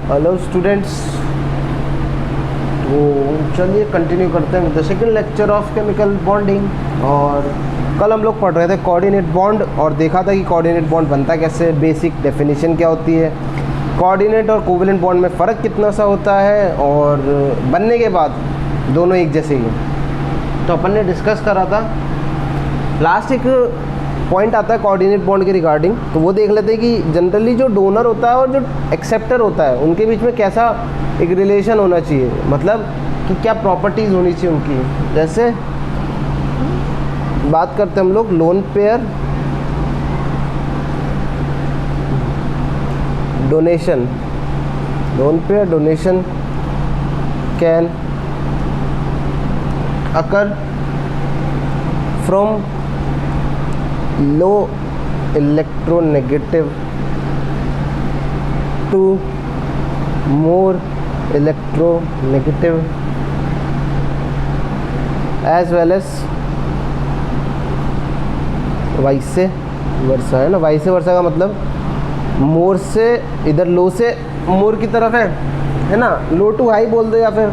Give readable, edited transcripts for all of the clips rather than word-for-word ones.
Hello students, तो चलिए continue करते हैं the second lecture of chemical bonding. और कल हम लोग पढ़ रहे थे कोऑर्डिनेट बॉन्ड और देखा था कि कोऑर्डिनेट बॉन्ड बनता कैसे, बेसिक डेफिनेशन क्या होती है, कोऑर्डिनेट और कोवेलेंट बॉन्ड में फ़र्क कितना सा होता है और बनने के बाद दोनों एक जैसे ही हैं। तो अपन ने डिस्कस करा था। लास्ट एक पॉइंट आता है कोऑर्डिनेट बॉन्ड के रिगार्डिंग, तो वो देख लेते हैं कि जनरली जो डोनर होता है और जो एक्सेप्टर होता है उनके बीच में कैसा एक रिलेशन होना चाहिए, मतलब कि क्या प्रॉपर्टीज़ होनी चाहिए उनकी। जैसे बात करते हैं हम लोग lone pair donation. Lone pair donation can occur from low electronegative to more electronegative as well as vice versa है ना। वाइस वर्सा का मतलब मोर से इधर लो से मोर की तरफ है ना, लो टू हाई बोल दो या फिर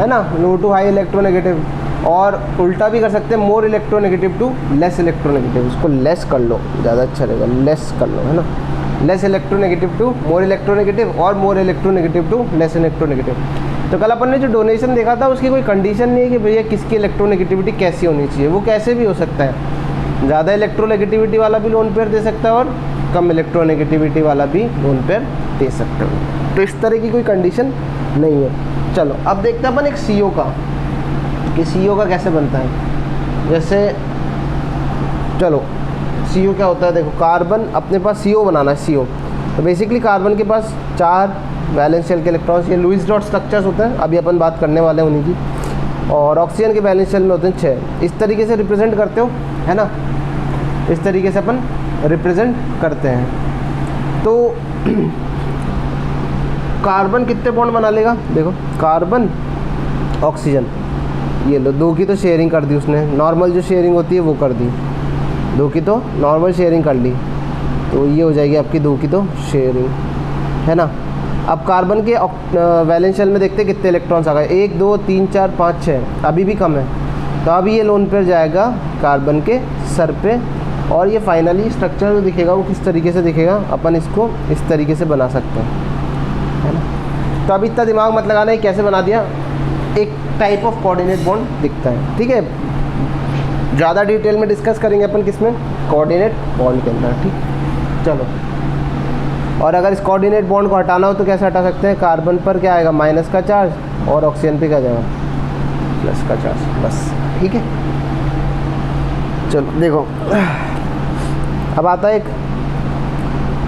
है ना, लो टू हाई इलेक्ट्रोनेगेटिव। और उल्टा भी कर सकते हैं, more electronegative to less electronegative. इसको लेस कर लो, ज़्यादा अच्छा रहेगा, लेस कर लो है ना। Less electronegative to more electronegative और more electronegative to less electronegative. तो कल अपन ने जो डोनेशन देखा था उसकी कोई कंडीशन नहीं है कि भैया किसकी इलेक्ट्रोनेगेटिविटी कैसी होनी चाहिए, वो कैसे भी हो सकता है। ज़्यादा इलेक्ट्रोनेगेटिविटी वाला भी लोन पेयर दे सकता है और कम इलेक्ट्रोनेगेटिविटी वाला भी लोन पेयर दे सकता है। तो इस तरह की कोई कंडीशन नहीं है। चलो अब देखते हैं अपन एक CO का, कि CO का कैसे बनता है। जैसे चलो CO क्या होता है, देखो कार्बन अपने पास CO बनाना है, CO तो बेसिकली कार्बन के पास 4 वैलेंस शेल के इलेक्ट्रॉन्स, ये लुईस डॉट स्ट्रक्चर्स होते हैं, अभी अपन बात करने वाले हैं उन्हीं की। और ऑक्सीजन के वैलेंस शेल में होते हैं 6। इस तरीके से रिप्रेजेंट करते हो है ना, इस तरीके से अपन रिप्रेजेंट करते हैं। तो कार्बन कितने बॉन्ड बना लेगा, देखो कार्बन ऑक्सीजन, ये लो 2 की तो शेयरिंग कर दी उसने, नॉर्मल जो शेयरिंग होती है वो कर दी, 2 की तो नॉर्मल शेयरिंग कर ली, तो ये हो जाएगी आपकी 2 की तो शेयरिंग है ना। अब कार्बन के वैलेंस शेल में देखते हैं कितने इलेक्ट्रॉन्स आ गए, 1 2 3 4 5 6, अभी भी कम है। तो अभी ये लोन पेयर जाएगा कार्बन के सर पे और ये फाइनली स्ट्रक्चर जो दिखेगा वो किस तरीके से दिखेगा, अपन इसको इस तरीके से बना सकते हैं है ना। तो अभी इतना दिमाग मत लगाना है कैसे बना दिया, एक टाइप ऑफ कोऑर्डिनेट बॉन्ड दिखता है, ठीक है। ज़्यादा डिटेल में डिस्कस करेंगे अपन किसमें, कोऑर्डिनेट बॉन्ड के अंदर, ठीक। चलो, और अगर इस कोऑर्डिनेट बॉन्ड को हटाना हो तो कैसे हटा सकते हैं, कार्बन पर क्या आएगा माइनस का चार्ज और ऑक्सीजन पे क्या जाएगा प्लस का चार्ज, बस ठीक है। चलो देखो अब आता है एक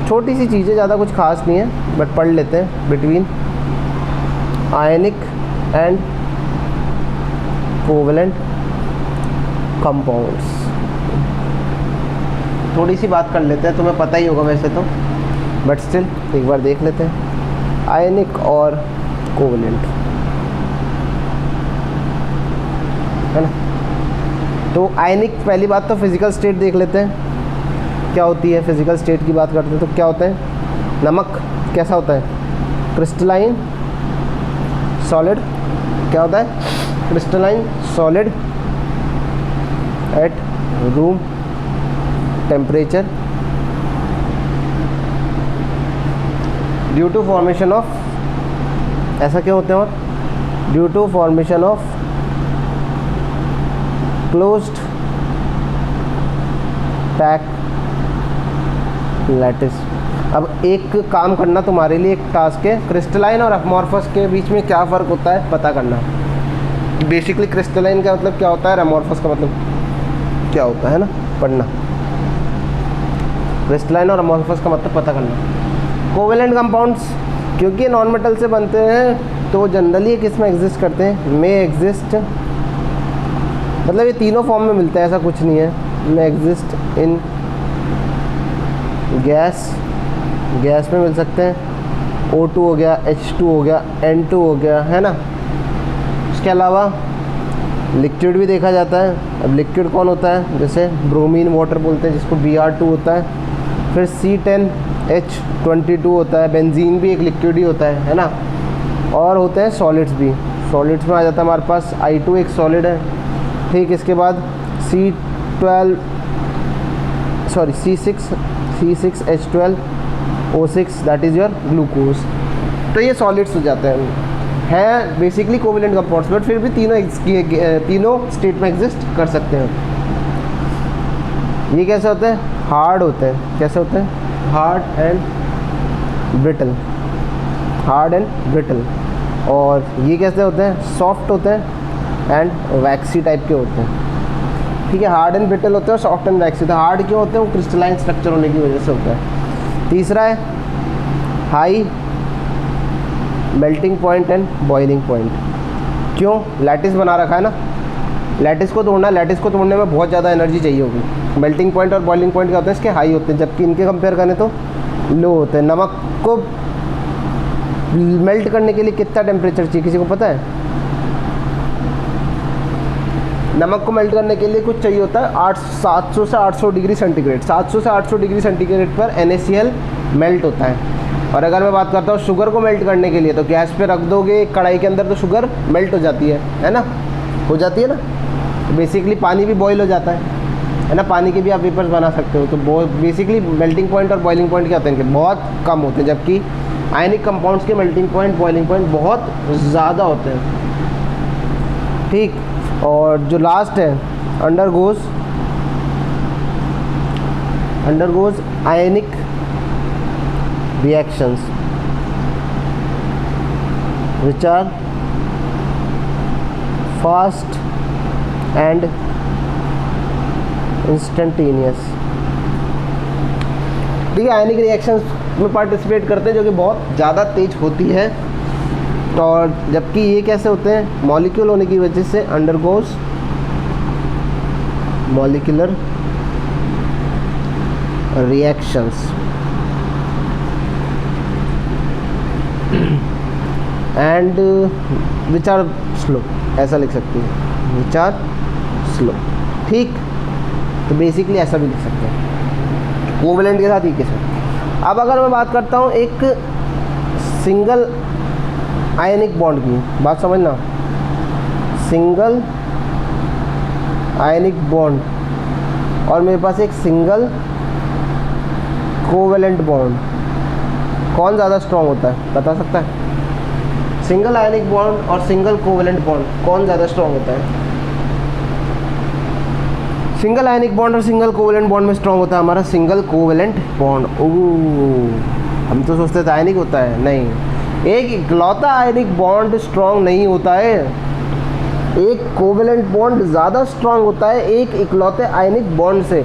छोटी सी चीज़ है, ज़्यादा कुछ खास नहीं है बट पढ़ लेते हैं, between ionic and covalent compounds. थोड़ी सी बात कर लेते हैं, तुम्हें पता ही होगा वैसे तो, बट स्टिल एक बार देख लेते हैं आयनिक और कोवेलेंट है ना। तो आयनिक, पहली बात तो फिजिकल स्टेट देख लेते हैं क्या होती है। फिजिकल स्टेट की बात करते हैं तो क्या होता है, नमक कैसा होता है, क्रिस्टलाइन सॉलिड, क्या होता है crystalline solid at room temperature due to formation of, ऐसा क्या होते हैं, और due to formation of closed pack lattice. अब एक काम करना तुम्हारे लिए, एक टास्क है, क्रिस्टलाइन और अमॉर्फस के बीच में क्या फ़र्क होता है पता करना। बेसिकली क्रिस्टलाइन का मतलब क्या होता है, अमॉर्फस का मतलब क्या होता है ना, पढ़ना। क्रिस्टलाइन और अमॉर्फस का मतलब पता करना। कोवेलेंट कंपाउंड्स क्योंकि ये नॉन मेटल से बनते हैं तो जनरली किस में एग्जिस्ट करते हैं, में एग्जिस्ट, मतलब ये तीनों फॉर्म में मिलता है, ऐसा कुछ नहीं है। में एग्जिस्ट इन गैस, गैस में मिल सकते हैं, O2 हो गया, H2 हो गया, N2 हो गया है ना। उसके अलावा लिक्विड भी देखा जाता है। अब लिक्विड कौन होता है, जैसे ब्रोमीन वाटर बोलते हैं जिसको Br2 होता है। फिर C10 H22 होता है, बेंजीन भी एक लिक्विड ही होता है ना। और होते हैं सॉलिड्स भी, सॉलिड्स में आ जाता है हमारे पास I2 एक सॉलिड है, ठीक। इसके बाद C6H12O6 that is your glucose. तो ये सॉलिड्स हो जाते हैं बेसिकली कोवेलेंट कंपाउंड्स, बट फिर भी तीनों स्टेट में एग्जिस्ट कर सकते हैं। ये कैसे होते हैं? हार्ड होते हैं। कैसे होते हैं? Hard and brittle, hard and brittle. और ये कैसे होते हैं? सॉफ्ट होते हैं एंड वैक्सी टाइप के होते हैं, ठीक है। हार्ड एंड ब्रिटल होते हैं और सॉफ्ट एंड वैक्सी। तो हार्ड क्यों होते हैं? वो क्रिस्टलाइन स्ट्रक्चर होने की वजह से होता है। तीसरा है high melting point and boiling point. क्यों? लैटिस बना रखा है ना, लैटिस को तोड़ना, लैटिस को तोड़ने में बहुत ज़्यादा एनर्जी चाहिए होगी। मेल्टिंग पॉइंट और बॉइलिंग पॉइंट क्या होते हैं? इसके हाई होते हैं, जबकि इनके कंपेयर करें तो लो होते हैं। नमक को मेल्ट करने के लिए कितना टेम्परेचर चाहिए, किसी को पता है? नमक को मेल्ट करने के लिए कुछ चाहिए होता है 700 से 800 डिग्री सेंटीग्रेड। 700 से 800 डिग्री सेंटीग्रेड पर NaCl मेल्ट होता है। और अगर मैं बात करता हूँ शुगर को मेल्ट करने के लिए, तो गैस पे रख दोगे कढ़ाई के अंदर तो शुगर मेल्ट हो जाती है ना, हो जाती है ना। तो बेसिकली पानी भी बॉईल हो जाता है ना, पानी के भी आप वेपर्स बना सकते हो। तो बेसिकली मेल्टिंग पॉइंट और बॉइलिंग पॉइंट क्या होते हैं? बहुत कम होते हैं, जबकि आयनिक कंपाउंड्स के मेल्टिंग पॉइंट बॉइलिंग पॉइंट बहुत ज़्यादा होते हैं, ठीक। और जो लास्ट है undergoes ionic reactions which are fast and instantaneous, ठीक है। आयनिक रिएक्शंस में पार्टिसिपेट करते हैं जो कि बहुत ज़्यादा तेज होती है। और जबकि ये कैसे होते हैं? मॉलिक्यूल होने की वजह से undergoes molecular reactions and which are slow, ऐसा लिख सकते हैं, विच आर स्लो, ठीक। तो बेसिकली ऐसा भी लिख सकते हैं कोवेलेंट के साथ ही के साथ। अब अगर मैं बात करता हूँ एक सिंगल आयनिक बॉन्ड की, बात समझना, सिंगल आयनिक बॉन्ड और मेरे पास एक सिंगल कोवेलेंट बॉन्ड, कौन ज़्यादा स्ट्रॉन्ग होता है? बता सकता है? सिंगल आयनिक बॉन्ड और सिंगल कोवेलेंट बॉन्ड कौन ज़्यादा स्ट्रॉन्ग होता है? सिंगल आयनिक बॉन्ड और सिंगल कोवेलेंट बॉन्ड में स्ट्रॉन्ग होता है हमारा सिंगल कोवेलेंट बॉन्ड। हम तो सोचते थे आयनिक होता है, नहीं। एक इकलौता आयनिक बॉन्ड स्ट्रॉन्ग नहीं होता है, एक कोवेलेंट बॉन्ड ज़्यादा स्ट्रॉन्ग होता है एक इकलौते आयनिक बॉन्ड से।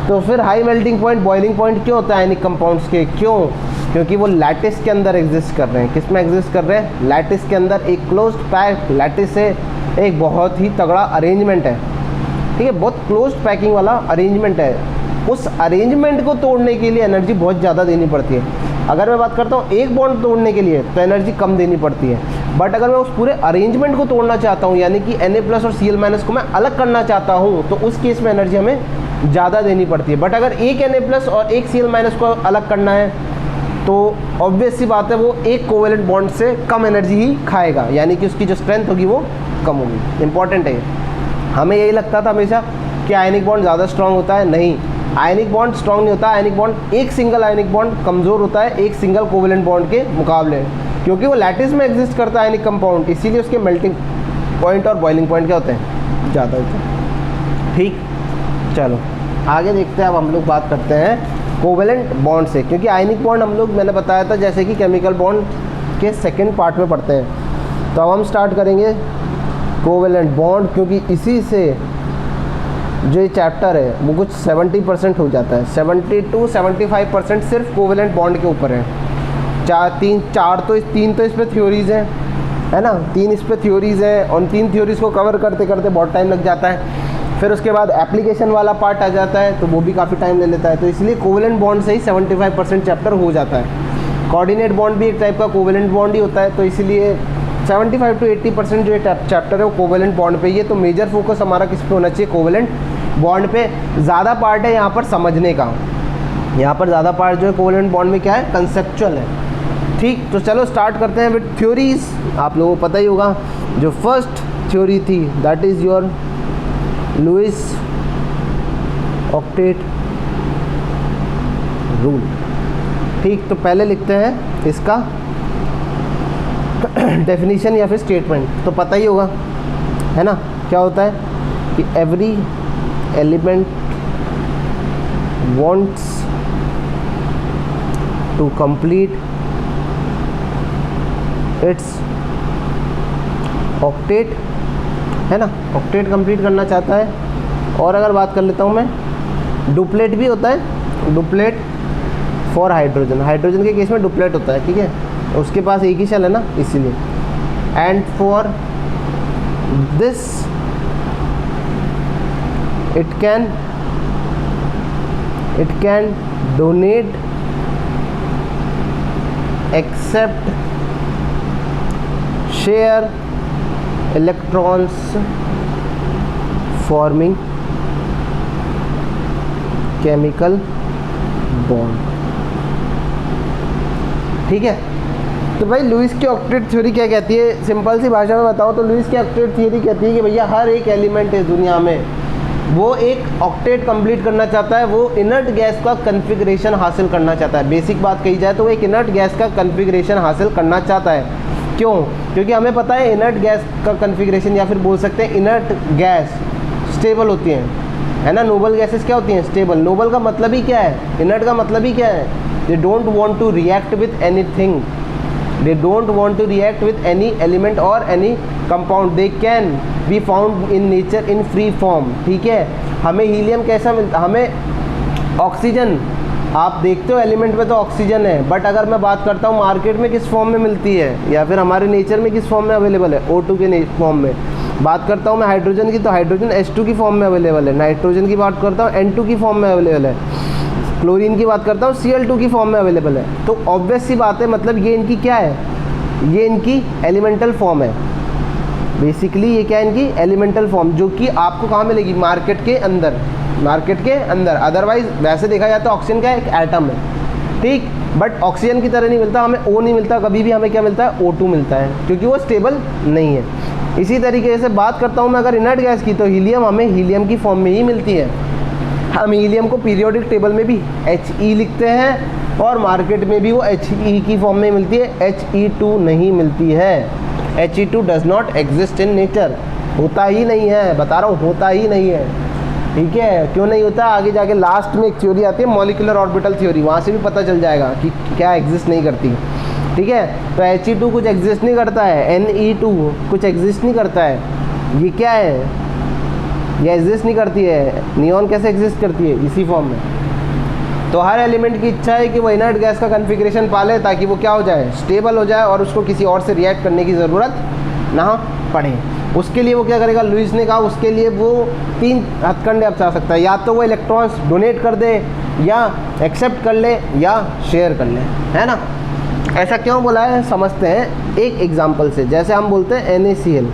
तो फिर high melting point boiling point क्यों होता है आयनिक कंपाउंड्स के? क्यों? क्योंकि वो लैटिस के अंदर एग्जिस्ट कर रहे हैं। किस में एग्जिस्ट कर रहे हैं? लैटिस के अंदर। एक क्लोज्ड पैक लैटिस से एक बहुत ही तगड़ा अरेंजमेंट है, ठीक है, बहुत क्लोज्ड पैकिंग वाला अरेंजमेंट है। उस अरेंजमेंट को तोड़ने के लिए एनर्जी बहुत ज़्यादा देनी पड़ती है। अगर मैं बात करता हूँ एक बॉन्ड तोड़ने के लिए तो एनर्जी कम देनी पड़ती है, बट अगर मैं उस पूरे अरेंजमेंट को तोड़ना चाहता हूँ, यानी कि Na+ और Cl- को मैं अलग करना चाहता हूँ, तो उस केस में एनर्जी हमें ज़्यादा देनी पड़ती है। बट अगर एक Na+ और एक Cl- को अलग करना है तो ऑब्वियस सी बात है वो एक कोवेलेंट बॉन्ड से कम एनर्जी ही खाएगा, यानी कि उसकी जो स्ट्रेंथ होगी वो कम होगी। इंपॉर्टेंट है। हमें यही लगता था हमेशा कि आयनिक बॉन्ड ज़्यादा स्ट्रांग होता है, नहीं, आयनिक बॉन्ड स्ट्रांग नहीं होता। आयनिक बॉन्ड एक सिंगल आयनिक बॉन्ड कमज़ोर होता है एक सिंगल कोवेलेंट बॉन्ड के मुकाबले, क्योंकि वो लैटिस में एग्जिस्ट करता है आयनिक कंपाउंड, इसीलिए उसके मेल्टिंग पॉइंट और बॉइलिंग पॉइंट क्या होते हैं? ज़्यादा होते हैं, ठीक। चलो आगे देखते हैं। अब हम लोग बात करते हैं कोवेलेंट बॉन्ड से, क्योंकि आयनिक बॉन्ड हम लोग मैंने बताया था जैसे कि केमिकल बॉन्ड के सेकंड पार्ट में पढ़ते हैं। तो अब हम स्टार्ट करेंगे कोवेलेंट बॉन्ड, क्योंकि इसी से जो ये चैप्टर है वो कुछ 70% हो जाता है। 70 to 75% सिर्फ कोवेलेंट बॉन्ड के ऊपर है। तीन तो इस पर थ्योरीज़ हैं, है ना, 3 इस पर थ्योरीज़ हैं, और 3 थ्योरीज़ को कवर करते करते बहुत टाइम लग जाता है। फिर उसके बाद एप्लीकेशन वाला पार्ट आ जाता है तो वो भी काफ़ी टाइम ले लेता है। तो इसलिए कोवेलेंट बॉन्ड से ही 75% चैप्टर हो जाता है। कोऑर्डिनेट बॉन्ड भी एक टाइप का कोवेलेंट बॉन्ड ही होता है, तो इसलिए 75 to 80% जो चैप्टर है वो कोवेलेंट बॉन्ड पे ही है। तो मेजर फोकस हमारा किस पे होना चाहिए? कोवेलेंट बॉन्ड पे। ज़्यादा पार्ट है यहाँ पर समझने का, यहाँ पर ज़्यादा पार्ट जो है कोवेलेंट बॉन्ड में क्या है, कंसेप्चुअल है। ठीक, तो चलो स्टार्ट करते हैं विद थ्योरीज। आप लोगों को पता ही होगा जो फर्स्ट थ्योरी थी that is your Lewis octet rule. ठीक, तो पहले लिखते हैं इसका डेफिनेशन या फिर स्टेटमेंट। तो पता ही होगा है ना, क्या होता है कि every element wants to complete its octet, है ना, ऑक्टेट कंप्लीट करना चाहता है। और अगर बात कर लेता हूँ मैं, डुप्लेट भी होता है, डुप्लेट फॉर हाइड्रोजन, हाइड्रोजन के केस में डुप्लेट होता है, ठीक है, उसके पास एक ही शेल है ना इसीलिए। And for this it can donate, accept, share electrons forming chemical bond। ठीक है, तो भाई लुईस की ऑक्टेट थ्योरी क्या कहती है, सिंपल सी भाषा में बताओ तो लुईस की ऑक्टेट थ्योरी कहती है कि भैया हर एक एलिमेंट है दुनिया में वो एक ऑक्टेट कंप्लीट करना चाहता है, वो इनर्ट गैस का कन्फिग्रेशन हासिल करना चाहता है। बेसिक बात कही जाए तो वो एक इनर्ट गैस का कन्फिग्रेशन हासिल करना चाहता है। क्यों? क्योंकि हमें पता है इनर्ट गैस का कन्फिग्रेशन या फिर बोल सकते हैं इनर्ट गैस स्टेबल होती हैं, है ना। नोबल गैसेस क्या होती हैं, स्टेबल। नोबल का मतलब ही क्या है, इनर्ट का मतलब ही क्या है, they don't want to react with anything, they don't want to react with any element or any compound, they can be found in nature in free form। ठीक है, हमें हीलियम कैसा मिलता, हमें ऑक्सीजन, आप देखते हो एलिमेंट में तो ऑक्सीजन है, बट अगर मैं बात करता हूँ मार्केट में किस फॉर्म में मिलती है या फिर हमारे नेचर में किस फॉर्म में अवेलेबल है, O2 के फॉर्म में। बात करता हूँ मैं हाइड्रोजन की तो हाइड्रोजन H2 की फॉर्म में अवेलेबल है। नाइट्रोजन की बात करता हूँ N2 की फॉर्म में अवेलेबल है। क्लोरीन की बात करता हूँ Cl2 की फॉर्म में अवेलेबल है। तो ऑब्वियस सी बात है, मतलब ये इनकी क्या है, ये इनकी एलिमेंटल फॉर्म है। बेसिकली ये क्या है, इनकी एलिमेंटल फॉर्म, जो कि आपको कहाँ मिलेगी, मार्केट के अंदर, मार्केट के अंदर। अदरवाइज वैसे देखा जाए तो ऑक्सीजन क्या है, एक एटम है, ठीक, बट ऑक्सीजन की तरह नहीं मिलता, हमें O नहीं मिलता कभी भी, हमें क्या मिलता है, O2 मिलता है, क्योंकि वो स्टेबल नहीं है। इसी तरीके से बात करता हूँ मैं अगर इनर्ट गैस की, तो हीलियम हमें हीलियम की फॉर्म में ही मिलती है। हम हीलियम को पीरियोडिक टेबल में भी He लिखते हैं और मार्केट में भी वो He की फॉर्म में मिलती है, He2 नहीं मिलती है। He2 does not exist in nature, होता ही नहीं है, बता रहा हूँ, होता ही नहीं है। ठीक है, क्यों नहीं होता, आगे जाके लास्ट में एक थ्योरी आती है मॉलिक्यूलर ऑर्बिटल थ्योरी, वहाँ से भी पता चल जाएगा कि क्या एग्जिस्ट नहीं करती। ठीक है, तो He2 कुछ एग्जिस्ट नहीं करता है, Ne2 कुछ एग्जिस्ट नहीं करता है, ये क्या है, ये एग्जिस्ट नहीं करती है। नियॉन कैसे एग्जिस्ट करती है, इसी फॉर्म में। तो हर एलिमेंट की इच्छा है कि वो इनर्ट गैस का कन्फिग्रेशन पाले, ताकि वो क्या हो जाए, स्टेबल हो जाए और उसको किसी और से रिएक्ट करने की ज़रूरत ना पड़े। उसके लिए वो क्या करेगा, लुईस ने कहा उसके लिए वो 3 हथकंडे अपना सकता है, या तो वो इलेक्ट्रॉन्स डोनेट कर दे, या एक्सेप्ट कर ले, या शेयर कर ले, है ना। ऐसा क्यों बोला है समझते हैं एक एग्जाम्पल से। जैसे हम बोलते हैं NaCl,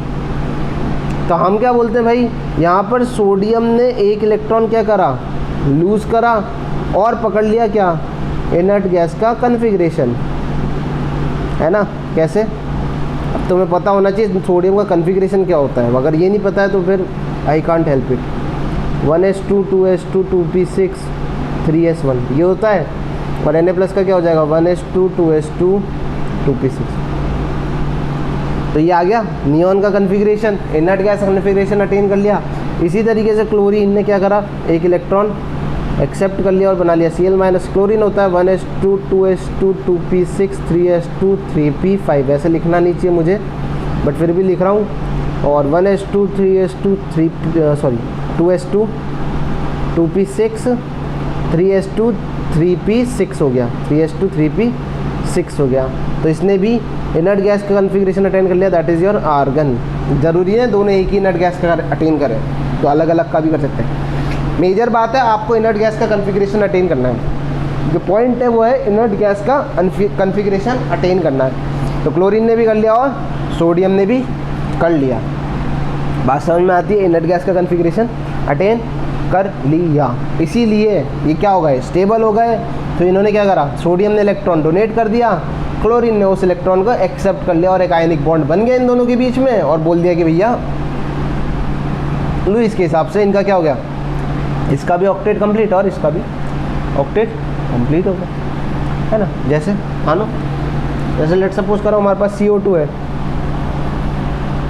तो हम क्या बोलते हैं भाई, यहाँ पर सोडियम ने एक इलेक्ट्रॉन क्या करा, लूज़ करा और पकड़ लिया क्या, इनर्ट गैस का कन्फिग्रेशन, है ना। कैसे, अब तुम्हें पता होना चाहिए सोडियम का कन्फिग्रेशन क्या होता है, अगर ये नहीं पता है तो फिर I can't help it. 1s2 2s2 2p6 3s1 ये होता है, और Na+ का क्या हो जाएगा, 1s2 2s2 2p6। तो ये आ गया नियॉन का configuration, inert gas configuration attain कर लिया। इसी तरीके से क्लोरीन ने क्या करा, एक इलेक्ट्रॉन एक्सेप्ट कर लिया और बना लिया Cl- क्लोरीन होता है 1s2 2s2 2p6 3s2 3p5, ऐसे लिखना नहीं चाहिए मुझे, बट फिर भी लिख रहा हूँ। और 1s2 3s2 2s2 2p6 3s2 3p6 हो गया, 3s2 3p6 हो गया। तो इसने भी इनर्ट गैस का कन्फिग्रेशन अटेन कर लिया, दैट इज़ योर आर्गन। ज़रूरी है दोनों एक ही इनर्ट गैस का अटेन करें, तो अलग अलग का भी कर सकते हैं। मेजर बात है आपको इनर्ट गैस का कन्फिग्रेशन अटेन करना है, जो पॉइंट है वो है इनर्ट गैस का कन्फिग्रेशन अटेन करना है। तो क्लोरीन ने भी कर लिया और सोडियम ने भी कर लिया। बात समझ में आती है, इनर्ट गैस का कन्फिग्रेशन अटेन कर लिया। इसीलिए ये क्या हो गए, स्टेबल हो गए। तो इन्होंने क्या करा, सोडियम ने इलेक्ट्रॉन डोनेट कर दिया, क्लोरीन ने उस इलेक्ट्रॉन को एक्सेप्ट कर लिया और एक आयनिक बॉन्ड बन गया इन दोनों के बीच में, और बोल दिया कि भैया लुईस के हिसाब से इनका क्या हो गया, इसका भी ऑक्टेट कंप्लीट और इसका भी ऑक्टेट कंप्लीट हो गया, है ना। जैसे मानो जैसे लेट सपोज करो हमारे पास CO2 है,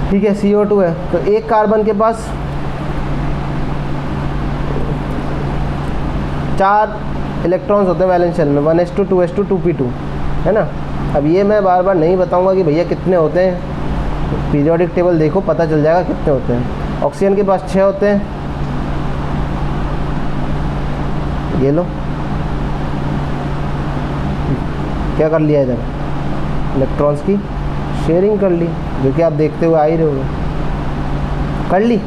ठीक है, CO2 है, तो एक कार्बन के पास 4 इलेक्ट्रॉन्स होते हैं वैलेंस शेल में, 1s2 2s2 2p2, है ना। अब ये मैं बार बार नहीं बताऊंगा कि भैया कितने होते हैं, पीरियोडिक टेबल देखो पता चल जाएगा कितने होते हैं। ऑक्सीजन के पास 6 होते हैं, ये लो क्या कर लिया इधर, इलेक्ट्रॉन्स की शेयरिंग कर ली, जो कि आप देखते हुए आ ही रहे हो, कर ली,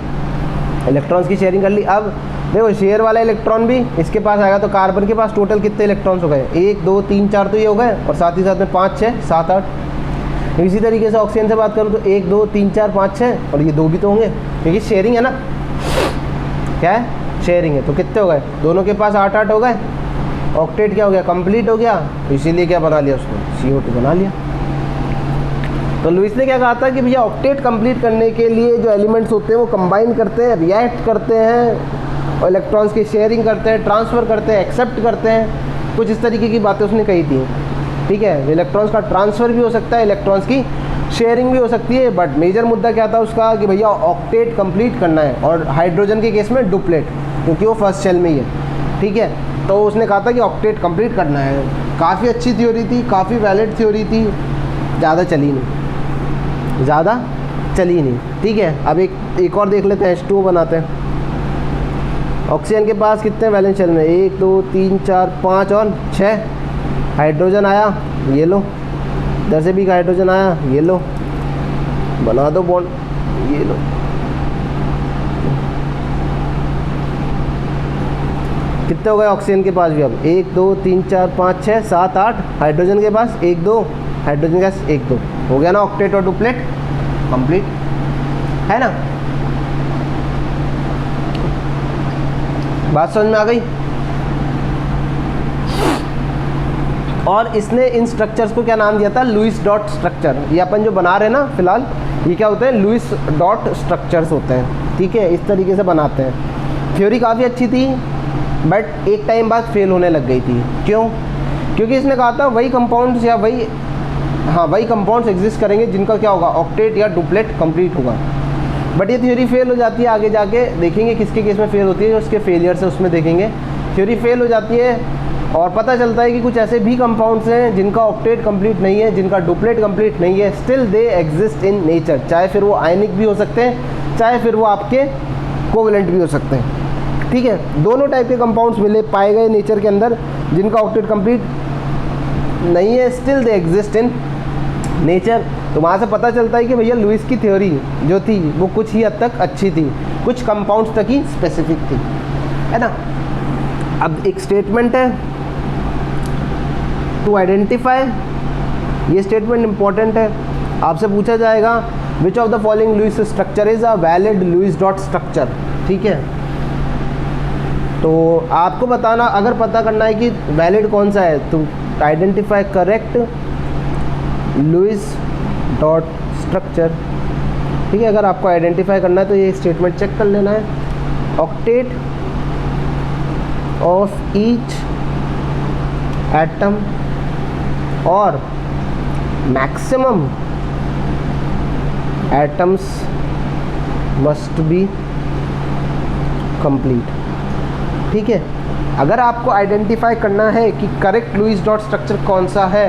इलेक्ट्रॉन्स की शेयरिंग कर ली। अब देखो शेयर वाला इलेक्ट्रॉन भी इसके पास आएगा, तो कार्बन के पास टोटल कितने इलेक्ट्रॉन्स हो गए, 1 2 3 4 तो ये हो गए, और साथ ही साथ में 5 6 7 8। इसी तरीके से ऑक्सीजन से बात करूँ तो 1 2 3 4 5 6, और ये 2 भी तो होंगे क्योंकि शेयरिंग है ना, क्या है, शेयरिंग है। तो कितने हो गए, दोनों के पास 8 8 हो गए, ऑक्टेट क्या हो गया, कंप्लीट हो गया। तो इसीलिए क्या बना लिया उसने, CO2 बना लिया। तो लुईस ने क्या कहा था कि भैया ऑक्टेट कंप्लीट करने के लिए जो एलिमेंट्स होते हैं वो कंबाइन करते हैं, रिएक्ट करते हैं, और इलेक्ट्रॉन्स की शेयरिंग करते हैं, ट्रांसफ़र करते हैं, एक्सेप्ट करते हैं, कुछ इस तरीके की बातें उसने कही थी, ठीक है। इलेक्ट्रॉन्स का ट्रांसफ़र भी हो सकता है, इलेक्ट्रॉन्स की शेयरिंग भी हो सकती है, बट मेजर मुद्दा क्या था उसका कि भैया ऑक्टेट कंप्लीट करना है, और हाइड्रोजन के केस में डुप्लेट, क्योंकि वो फर्स्ट शेल में ही है, ठीक है। तो उसने कहा था कि ऑक्टेट कंप्लीट करना है। काफ़ी अच्छी थ्योरी थी, काफ़ी वैलिड थ्योरी थी, ज़्यादा चली नहीं, ठीक है। अब एक और देख लेते हैं, H2O बनाते हैं। ऑक्सीजन के पास कितने वैलेंस शेल में, 1 2 3 4 5 और 6 हाइड्रोजन आया, ये लो, इधर से भी हाइड्रोजन आया, ये लो, बना दो बॉन्ड, ये लो, कितने हो गए ऑक्सीजन के पास भी, अब 1 2 3 4 5 6 7 8, हाइड्रोजन के पास 1 2, हाइड्रोजन गैस 1 2, हो गया ना ऑक्टेट और डुप्लेट कंप्लीट, है ना। बात समझ में आ गई। और इसने इन स्ट्रक्चर्स को क्या नाम दिया था, लुईस डॉट स्ट्रक्चर। ये अपन जो बना रहे हैं ना फिलहाल, ये क्या होते हैं, लुईस डॉट स्ट्रक्चर्स होते हैं, ठीक है। इस तरीके से बनाते हैं। थ्योरी काफ़ी अच्छी थी, बट एक टाइम बाद फेल होने लग गई थी। क्यों? क्योंकि इसने कहा था वही कंपाउंड्स या वही कंपाउंड्स एग्जिस्ट करेंगे जिनका क्या होगा, ऑक्टेट या डुप्लेट कंप्लीट होगा। बट ये थ्योरी फेल हो जाती है, आगे जाके देखेंगे किसके केस में फेल होती है, उसके फेलियर से उसमें देखेंगे। थ्योरी फेल हो जाती है और पता चलता है कि कुछ ऐसे भी कंपाउंड्स हैं जिनका ऑक्टेट कंप्लीट नहीं है, जिनका डुप्लेट कंप्लीट नहीं है, still they exist in nature. चाहे फिर वो आयनिक भी हो सकते हैं, चाहे फिर वो आपके कोवेलेंट भी हो सकते हैं, ठीक है। दोनों टाइप के कंपाउंड्स पाए गए नेचर के अंदर जिनका ऑक्टेट कंप्लीट नहीं है, still they exist in nature. तो वहाँ से पता चलता है कि भैया लुईस की थ्योरी जो थी वो कुछ ही हद तक अच्छी थी, कुछ कंपाउंड्स तक ही स्पेसिफिक थी, है ना। अब एक स्टेटमेंट है टू आइडेंटिफाई, ये स्टेटमेंट इंपॉर्टेंट है, आपसे पूछा जाएगा which of the following Lewis structure is a valid Lewis dot structure, ठीक है। तो आपको बताना, अगर पता करना है कि वैलिड कौन सा है, तो identify correct Lewis dot structure, ठीक है। अगर आपको आइडेंटिफाई करना है तो ये स्टेटमेंट चेक कर लेना है, ऑक्टेट ऑफ ईच एटम और maximum atoms must be complete, ठीक है। अगर आपको आइडेंटिफाई करना है कि करेक्ट लुईस डॉट स्ट्रक्चर कौन सा है,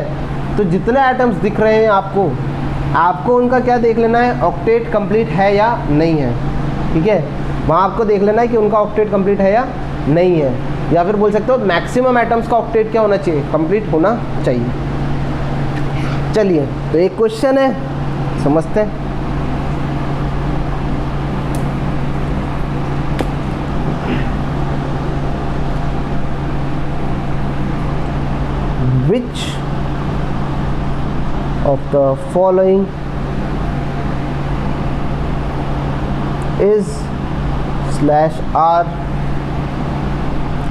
तो जितने एटम्स दिख रहे हैं आपको उनका क्या देख लेना है, ऑक्टेट कंप्लीट है या नहीं है, ठीक है। वहाँ आपको देख लेना है कि उनका ऑक्टेट कंप्लीट है या नहीं है, या फिर बोल सकते हो मैक्सिमम एटम्स का ऑक्टेट क्या होना चाहिए, कंप्लीट होना चाहिए। चलिए, तो एक क्वेश्चन है, समझते हैं। Which of the following is /R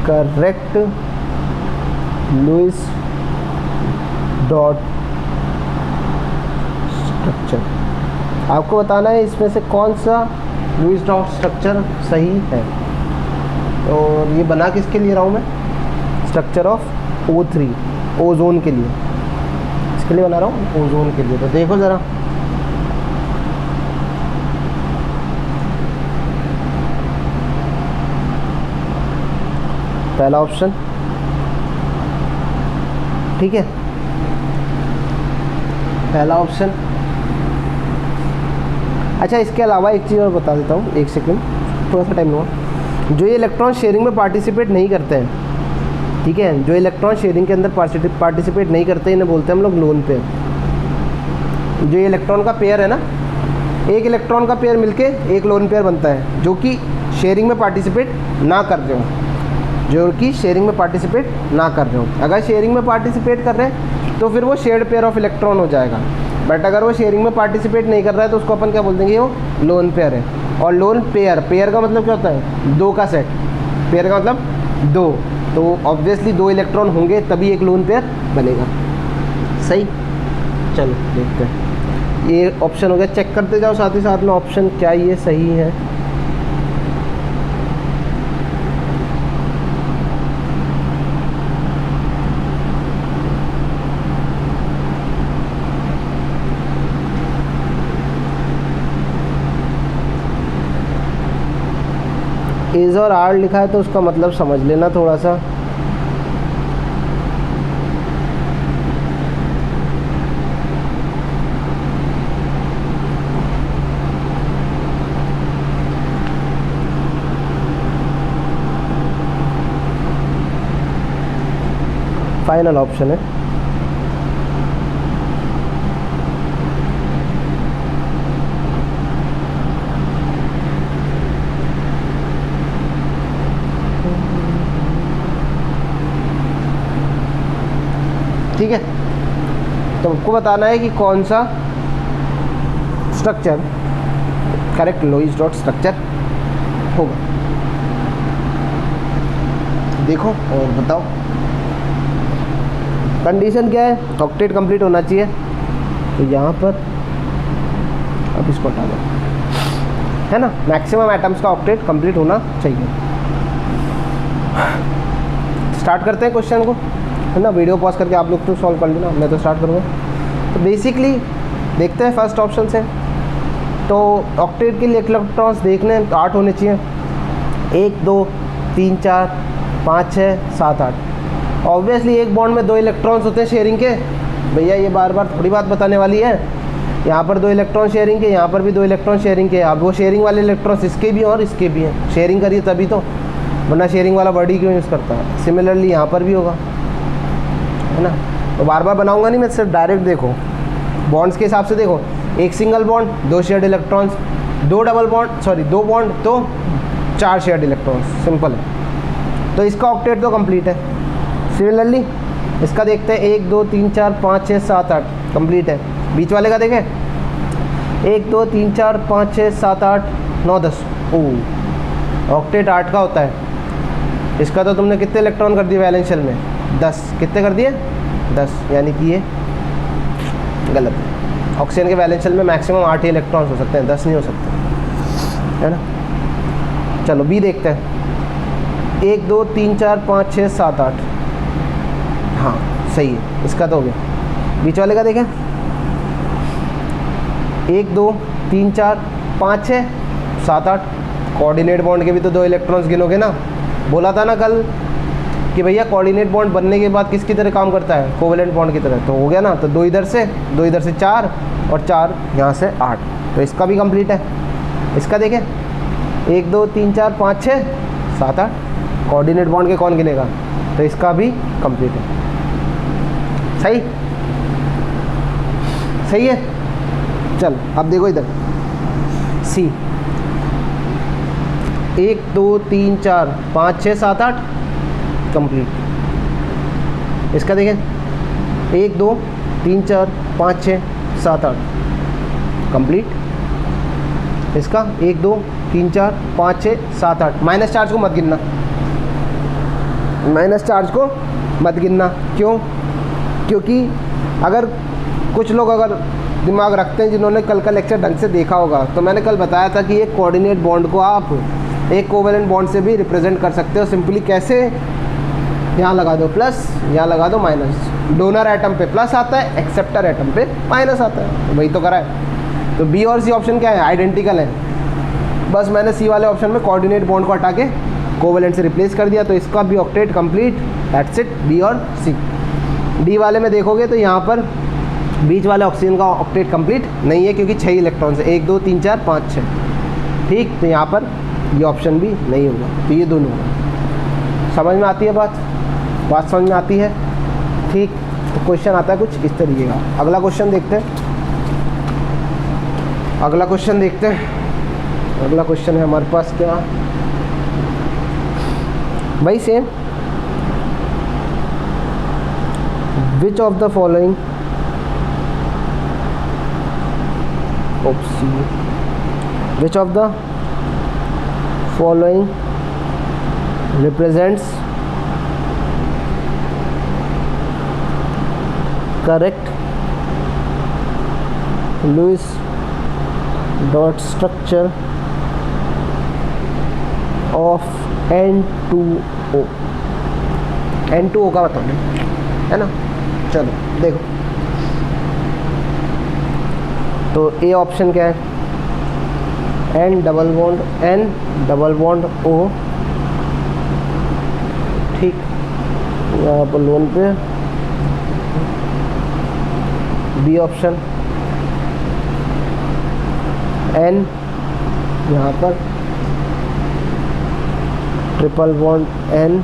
correct Lewis dot structure. आपको बताना है इसमें से कौन सा लुईस डॉट स्ट्रक्चर सही है। और ये बना किसके लिए रहा हूँ मैं, स्ट्रक्चर ऑफ O3 ओजोन के लिए, इसके लिए बना रहा हूँ ओजोन के लिए। तो देखो ज़रा, पहला ऑप्शन ठीक है, पहला ऑप्शन। अच्छा, इसके अलावा एक चीज़ और बता देता हूँ, एक सेकंड, थोड़ा सा टाइम लूँगा। जो ये इलेक्ट्रॉन शेयरिंग में पार्टिसिपेट नहीं करते हैं, ठीक है, जो इलेक्ट्रॉन शेयरिंग के अंदर पार्टिसिपेट नहीं करते, इन्हें बोलते हैं हम लोग लोन पेयर। जो ये इलेक्ट्रॉन का पेयर है ना, एक इलेक्ट्रॉन का पेयर मिलके एक लोन पेयर बनता है, जो कि शेयरिंग में पार्टिसिपेट ना कर रहे हो, जो कि शेयरिंग में पार्टिसिपेट ना कर रहे हो। अगर शेयरिंग में पार्टिसिपेट कर रहे हैं तो फिर वो शेयर्ड पेयर ऑफ इलेक्ट्रॉन हो जाएगा। बट अगर वो शेयरिंग में पार्टिसिपेट नहीं कर रहा है तो उसको अपन क्या बोल देंगे, वो लोन पेयर है। और लोन पेयर, पेयर का मतलब क्या होता है, दो का सेट, पेयर का मतलब दो, तो ऑब्वियसली दो इलेक्ट्रॉन होंगे तभी एक लोन पेयर बनेगा। सही, चलो देखते हैं। ये ऑप्शन हो गया, चेक करते जाओ साथ ही साथ में ऑप्शन क्या ये सही है। इज और आर लिखा है तो उसका मतलब समझ लेना थोड़ा सा। फाइनल ऑप्शन है। ठीक है, तो आपको बताना है कि कौन सा structure correct Lewis dot structure होगा। देखो और बताओ। कंडीशन क्या है, ऑक्टेट कंप्लीट होना चाहिए। तो यहाँ पर अब इसको हटा दो, है ना, मैक्सिमम एटम्स का ऑक्टेट कंप्लीट होना चाहिए। स्टार्ट करते हैं क्वेश्चन को, है ना। वीडियो पॉज करके आप लोग तो सॉल्व कर लेना, मैं तो स्टार्ट करूँगा। तो बेसिकली देखते हैं फर्स्ट ऑप्शन से। तो ऑक्टेट के लिए इलेक्ट्रॉन्स देखने 8 होने चाहिए, 1 2 3 4 5 6 7 8। ऑब्वियसली एक बॉन्ड में 2 इलेक्ट्रॉन्स होते हैं शेयरिंग के। भैया ये बार बार थोड़ी बात बताने वाली है। यहाँ पर 2 इलेक्ट्रॉन शेयरिंग के, यहाँ पर भी 2 इलेक्ट्रॉन शेयरिंग के। अब वो शेयरिंग वाले इलेक्ट्रॉन्स इसके भी और इसके भी हैं, शेयरिंग करिए तभी तो, वरना शेयरिंग वाला वर्ड ही क्यों यूज़ करता है। सिमिलरली यहाँ पर भी होगा, है ना। तो बार बार बनाऊंगा नहीं मैं, सिर्फ डायरेक्ट देखो बॉन्ड्स के हिसाब से देखो। एक single bond 2 shared electrons, 2 double bond, sorry 2 bond तो 4 शेयर्ड इलेक्ट्रॉन्स, सिंपल है। तो इसका ऑक्टेट तो कंप्लीट है। सिमिलरली इसका देखते हैं, 1 2 3 4 5 6 7 8 कंप्लीट है। बीच वाले का देखें, 1 2 3 4 5 6 7 8 9 10। ओह, ऑक्टेट 8 का होता है। इसका तो तुमने कितने इलेक्ट्रॉन कर दिए वैलेंस शेल में, 10। कितने कर दिए, 10, यानी कि ये गलत है। ऑक्सीजन के वैलेंस शेल में मैक्सिमम 8 ही इलेक्ट्रॉन्स हो सकते हैं, 10 नहीं हो सकते, है ना। चलो बी देखते हैं, 1 2 3 4 5 6 7 8। हाँ सही है, इसका तो हो गया। बीच वाले का देखें, 1 2 3 4 5 6 7 8। कोऑर्डिनेट बॉन्ड के भी तो 2 इलेक्ट्रॉन्स गिनोगे ना। बोला था ना कल कि भैया कोऑर्डिनेट बॉन्ड बनने के बाद किसकी तरह काम करता है, कोवेलेंट बॉन्ड की तरह। तो हो गया ना, तो 2 इधर से 4 और 4 यहाँ से 8। तो इसका भी कंप्लीट है। इसका देखें, 1 2 3 4 5 6 7 8। कोऑर्डिनेट बॉन्ड के कौन गिनेगा, तो इसका भी कंप्लीट है। सही, सही है। चल अब देखो इधर सी, 1 2 3 4 5 6 7 8 कंप्लीट। इसका देखें, 1 2 3 4 5 6 7 8 कंप्लीट। इसका 1 2 3 4 5 6 7 8। माइनस चार्ज को मत गिनना, माइनस चार्ज को मत गिनना। क्यों? क्योंकि अगर कुछ लोग अगर दिमाग रखते हैं, जिन्होंने कल का लेक्चर ढंग से देखा होगा, तो मैंने कल बताया था कि एक कोऑर्डिनेट बॉन्ड को आप एक कोवेलेंट बॉन्ड से भी रिप्रेजेंट कर सकते हो। सिंपली कैसे? यहाँ लगा दो प्लस, यहाँ लगा दो माइनस। डोनर एटम पे प्लस आता है, एक्सेप्टर एटम पे माइनस आता है, वही तो करा है। तो बी और सी ऑप्शन क्या है? आइडेंटिकल है। बस मैंने सी वाले ऑप्शन में कोऑर्डिनेट बॉन्ड को हटा के कोवेलेंट से रिप्लेस कर दिया, तो इसका भी octet complete. That's it, B और सी। डी वाले में देखोगे तो यहाँ पर बीच वाले ऑक्सीजन का ऑक्टेट कंप्लीट नहीं है, क्योंकि 6 इलेक्ट्रॉन्स है, 1 2 3 4 5 6। ठीक, तो यहाँ पर ये ऑप्शन भी नहीं होगा, तो ये दोनों होगा। समझ में आती है बात समझ में आती है? ठीक, तो क्वेश्चन आता है कुछ इस तरीके का। अगला क्वेश्चन देखते हैं। अगला क्वेश्चन है हमारे पास क्या भाई? Same, which of the following which of the following represents correct Lewis dot structure of N2O? N2O का बताओ, है ना? चलो देखो, तो ए ऑप्शन क्या है? N double bond O। ठीक, यहाँ पर लोन पे बी ऑप्शन N, यहाँ पर triple bond N,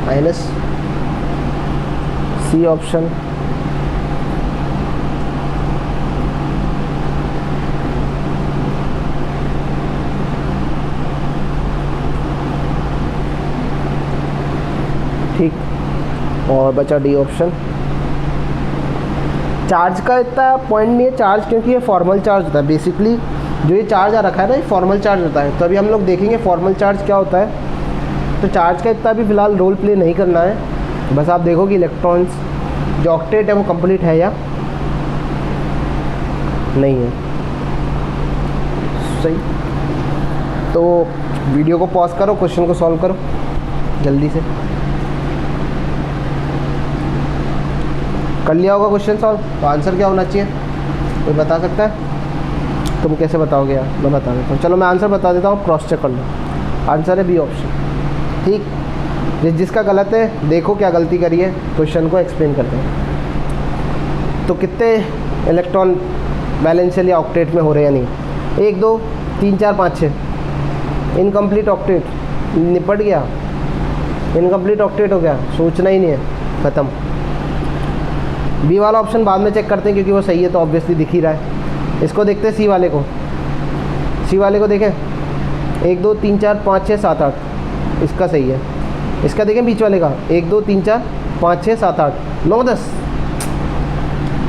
minus C option ठीक, और बचा डी ऑप्शन। चार्ज का इतना पॉइंट नहीं है चार्ज, क्योंकि ये फॉर्मल चार्ज होता है। बेसिकली जो ये चार्ज आ रखा है ना, ये फॉर्मल चार्ज होता है। तो अभी हम लोग देखेंगे फॉर्मल चार्ज क्या होता है। तो चार्ज का इतना भी फिलहाल रोल प्ले नहीं करना है, बस आप देखो कि इलेक्ट्रॉन्स जो ऑक्टेट है वो कंप्लीट है या नहीं है। सही, तो वीडियो को पॉज करो, क्वेश्चन को सॉल्व करो जल्दी से। कर लिया होगा क्वेश्चन सॉल्व, तो आंसर क्या होना चाहिए कोई बता सकता है? तुम कैसे बताओगे यार? मैं बता देता हूँ। चलो मैं आंसर बता देता हूँ, क्रॉस चेक कर लो। आंसर है बी ऑप्शन। ठीक, जिसका गलत है देखो क्या गलती करी है, क्वेश्चन को एक्सप्लेन करते हैं। तो कितने इलेक्ट्रॉन बैलेंशियल या ऑक्टेट में हो रहे हैं या नहीं? 1 2 3 4 5 6। इनकम्प्लीट ऑक्टेट, निपट गया। इनकम्प्लीट ऑक्टेट हो गया, सोचना ही नहीं है, ख़त्म। बी वाला ऑप्शन बाद में चेक करते हैं, क्योंकि वो सही है तो ऑब्वियसली दिख ही रहा है। इसको देखते हैं सी वाले को। सी वाले को देखें, 1 2 3 4 5 6 7 8, इसका सही है। इसका देखें बीच वाले का, 1 2 3 4 5 6 7 8 9 10।